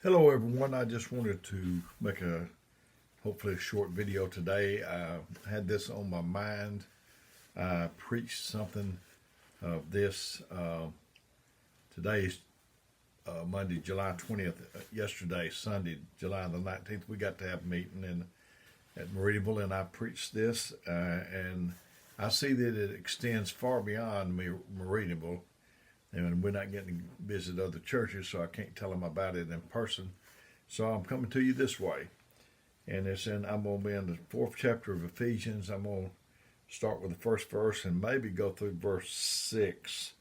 Hello everyone, I just wanted to make hopefully a short video today. I had this on my mind. I preached something of this. Today's Monday, July 20th. Yesterday, Sunday, July the 19th, we got to have a meeting at Meridianville, and I preached this. And I see that it extends far beyond Meridianville, and we're not getting to visit other churches, so I can't tell them about it in person. So I'm coming to you this way, and I'm going to be in the fourth chapter of Ephesians. I'm going to start with the first verse and maybe go through verse 6.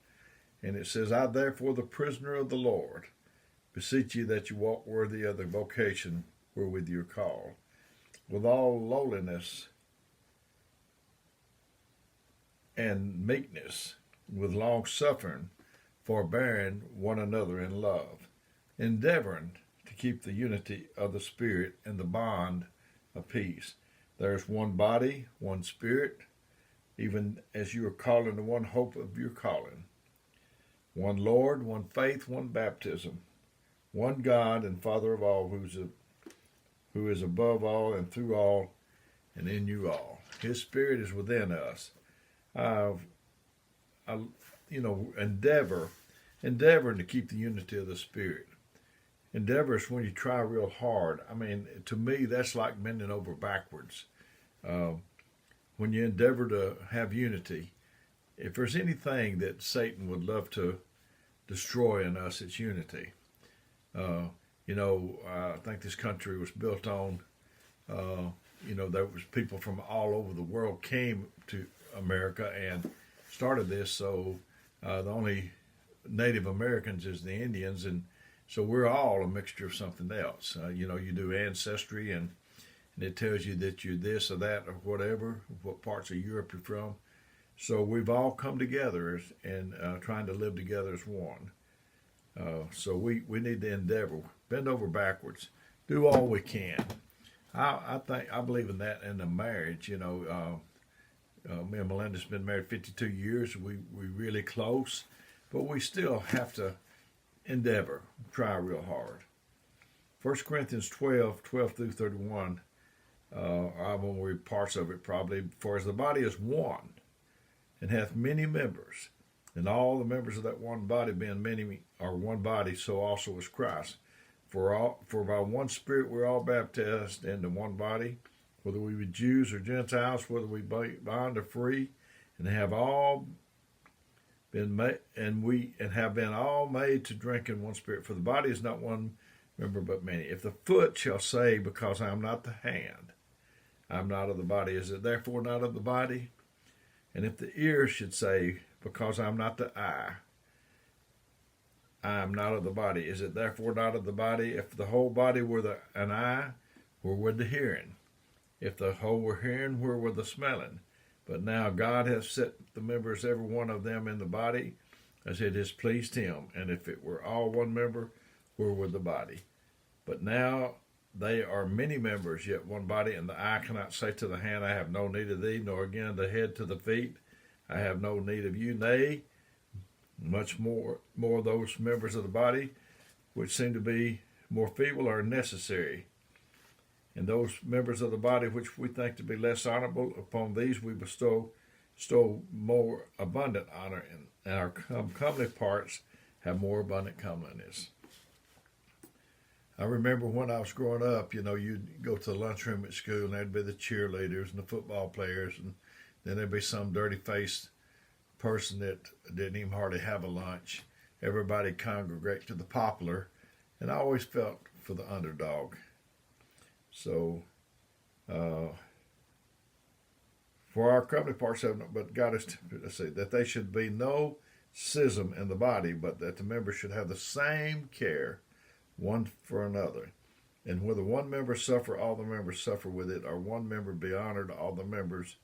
And it says, I therefore, the prisoner of the Lord, beseech you that you walk worthy of the vocation wherewith you're called, with all lowliness and meekness, with long suffering, forbearing one another in love, endeavoring to keep the unity of the Spirit in the bond of peace. There is one body, one Spirit, even as you are called into one hope of your calling. One Lord, one faith, one baptism, one God and Father of all, who is above all and through all and in you all. His Spirit is within us. Endeavoring to keep the unity of the Spirit. Endeavor is when you try real hard. I mean, to me, that's like bending over backwards. When you endeavor to have unity, if there's anything that Satan would love to destroy in us, it's unity. I think this country was built on, there was people from all over the world came to America and started this, so the only Native Americans is the Indians, and so we're all a mixture of something else. You do ancestry, and it tells you that you're this or that or whatever, what parts of Europe you're from. So we've all come together and trying to live together as one. So we need to endeavor, bend over backwards, do all we can. I believe in that in a marriage. Me and Melinda's been married 52 years. We really close, but we still have to endeavor, try real hard. 1 Corinthians 12 through 31, I won't read parts of it probably. For as the body is one, and hath many members, and all the members of that one body being many are one body, so also is Christ. For by one Spirit we're all baptized into one body, whether we be Jews or Gentiles, whether we be bond or free, and have all been made, and have been all made to drink in one Spirit. For the body is not one member but many. If the foot shall say, because I am not the hand, I am not of the body, is it therefore not of the body? And if the ear should say, because I am not the eye, I am not of the body, is it therefore not of the body? If the whole body were an eye, where were the hearing? If the whole were hearing, where were the smelling? But now God hath set the members, every one of them, in the body, as it has pleased him. And if it were all one member, where were the body? But now they are many members, yet one body, and the eye cannot say to the hand, I have no need of thee, nor again the head to the feet, I have no need of you. Nay, much more those members of the body which seem to be more feeble are necessary. And those members of the body which we think to be less honorable, upon these we bestow more abundant honor, and our comely parts have more abundant comeliness. I remember when I was growing up, you'd go to the lunchroom at school, and there'd be the cheerleaders and the football players, and then there'd be some dirty-faced person that didn't even hardly have a lunch. Everybody congregate to the popular, and I always felt for the underdog. So, for our company parts have, but God is that they should be no schism in the body, but that the members should have the same care one for another. And whether one member suffer, all the members suffer with it, or one member be honored, all the members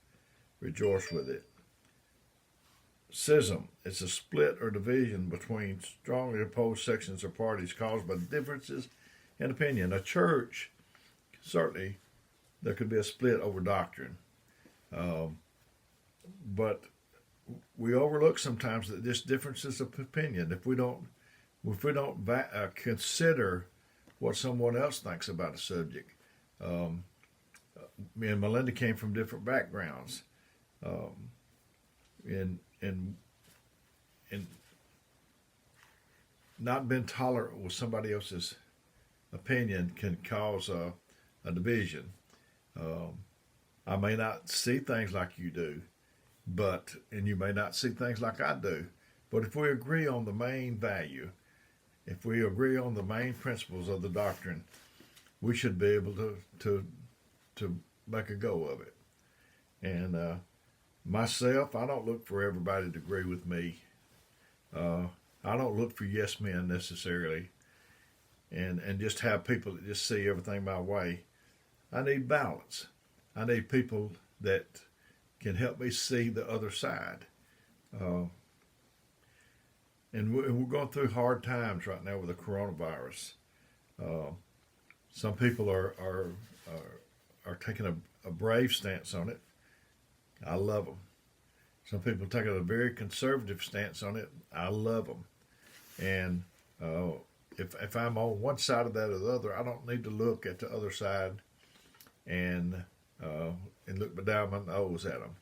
rejoice with it. Schism, it's a split or division between strongly opposed sections or parties caused by differences in opinion. A church, certainly, there could be a split over doctrine. But we overlook sometimes that this differences of opinion. If we don't consider what someone else thinks about a subject. Um, Me and Melinda came from different backgrounds, um, and not being tolerant with somebody else's opinion can cause a division. Um, I may not see things like you do, and you may not see things like I do, but if we agree on the main value, if we agree on the main principles of the doctrine, we should be able to make a go of it. And myself, I don't look for everybody to agree with me. I don't look for yes men necessarily, and just have people that just see everything my way. I need balance. I need people that can help me see the other side. Uh, and we're going through hard times right now with the coronavirus. Uh, some people are taking a brave stance on it. I love them. Some people taking a very conservative stance on it. I love them. And if I'm on one side of that or the other, I don't need to look at the other side and look down my nose at them.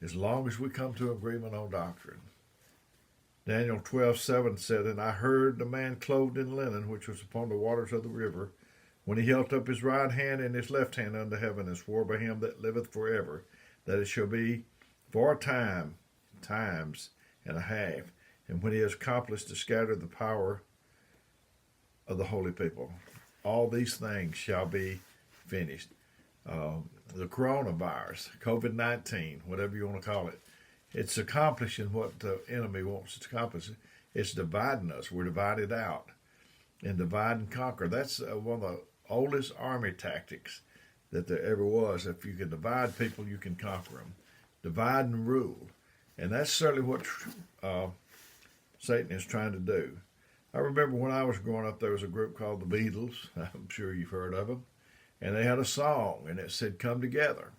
As long as we come to agreement on doctrine. Daniel 12:7 said, "And I heard the man clothed in linen, which was upon the waters of the river, when he held up his right hand and his left hand unto heaven, and swore by him that liveth forever, that it shall be for a times and a half, and when he has accomplished to scatter the power of the holy people. All these things shall be finished." The coronavirus, COVID-19, whatever you want to call it, it's accomplishing what the enemy wants to accomplish. It's dividing us. We're divided out. And divide and conquer. That's one of the oldest army tactics that there ever was. If you can divide people, you can conquer them. Divide and rule. And that's certainly what Satan is trying to do. I remember when I was growing up, there was a group called the Beatles. I'm sure you've heard of them. And they had a song, and it said, "Come together."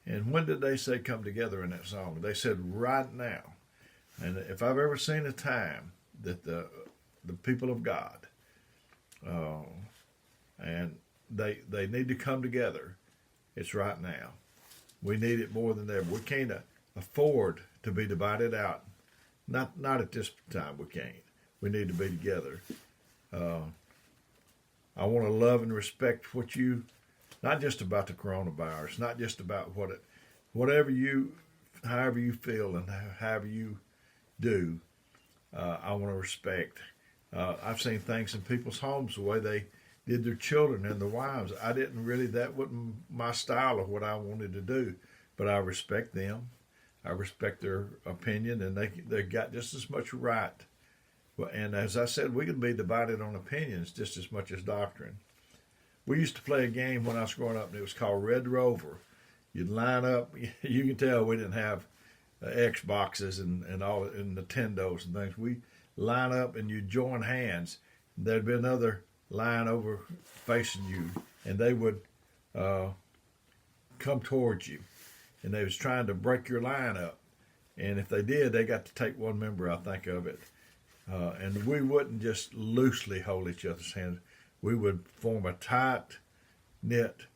And when did they say come together in that song? They said right now. And if I've ever seen a time that the people of God, and they need to come together, it's right now. We need it more than ever. We can't afford to be divided out. Not at this time. We can't. We need to be together. I want to love and respect what you, not just about the coronavirus, not just about however you feel and however you do. I want to respect. I've seen things in people's homes the way they did their children and their wives. That wasn't my style of what I wanted to do, but I respect them. I respect their opinion, and they got just as much right. And as I said, we can be divided on opinions just as much as doctrine. We used to play a game when I was growing up, and it was called Red Rover. You'd line up. You can tell we didn't have Xboxes and all and Nintendos and things. We line up and you join hands. There'd be another line over facing you, and they would come towards you, and they was trying to break your line up. And if they did, they got to take one member, I think, of it. And we wouldn't just loosely hold each other's hands. We would form a tight knit.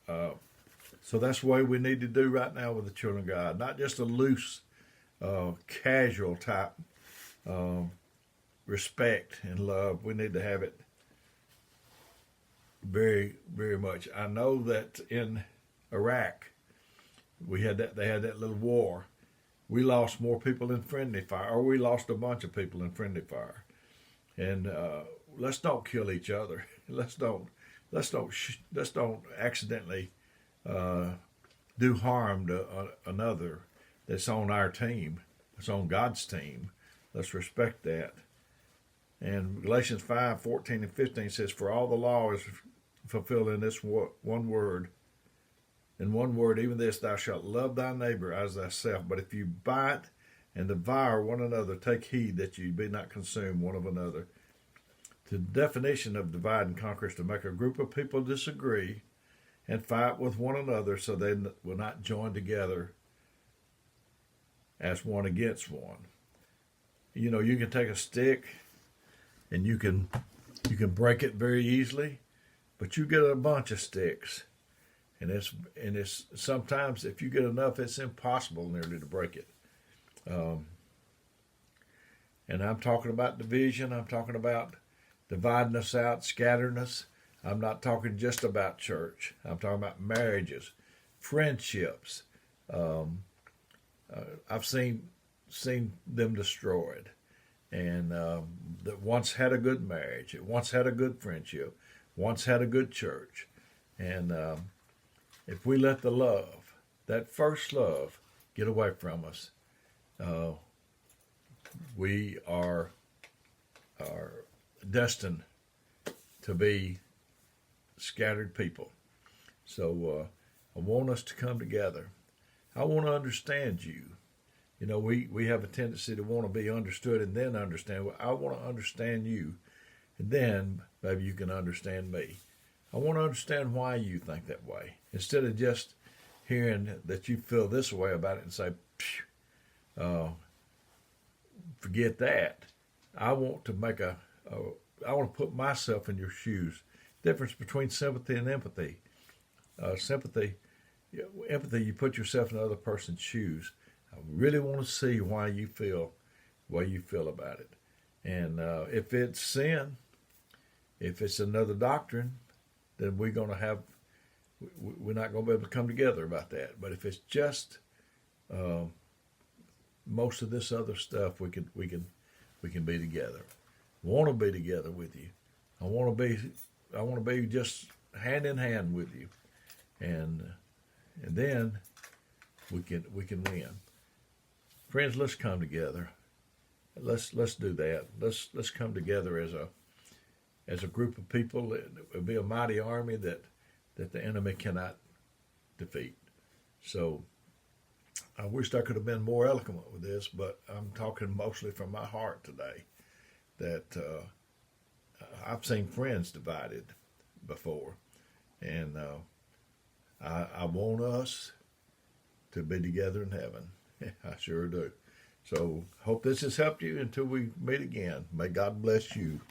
So that's the way we need to do right now with the children of God. Not just a loose, casual type respect and love. We need to have it very, very much. I know that in Iraq, they had that little war. We lost more people in friendly fire, or we lost a bunch of people in friendly fire. And let's don't kill each other. Let's don't accidentally do harm to another that's on our team, that's on God's team. Let's respect that. And Galatians 5:14 and 15 says, "For all the law is fulfilled in this one word. In one word, even this, thou shalt love thy neighbor as thyself. But if you bite and devour one another, take heed that you be not consumed one of another." The definition of divide and conquer is to make a group of people disagree and fight with one another so they will not join together as one against one. You know, you can take a stick and you can You can break it very easily, but you get a bunch of sticks, and it's sometimes if you get enough, it's impossible nearly to break it. Um, and I'm talking about division. I'm talking about dividing us out, scattering us. I'm not talking just about church. I'm talking about marriages, friendships. Um, I've seen them destroyed, and that once had a good marriage, it once had a good friendship, once had a good church, and if we let the love, that first love, get away from us, uh, we are destined to be scattered people. So I want us to come together. I want to understand you. You know, we have a tendency to want to be understood and then understand. Well, I want to understand you, and then maybe you can understand me. I want to understand why you think that way instead of just hearing that you feel this way about it and say, uh, forget that. I want to I want to put myself in your shoes. Difference between sympathy and empathy. Sympathy, empathy, you put yourself in the other person's shoes. I really want to see why you feel the way you feel about it. And if it's sin, if it's another doctrine, then we're not going to be able to come together about that. But if it's just uh, most of this other stuff, we can be together. Want to be together with you. I want to be just hand in hand with you, and then we can win. Friends, let's come together. Let's do that. Let's come together as a group of people. It will be a mighty army that the enemy cannot defeat. So I wished I could have been more eloquent with this, but I'm talking mostly from my heart today. That I've seen friends divided before, and I want us to be together in heaven. I sure do. So hope this has helped you until we meet again. May God bless you.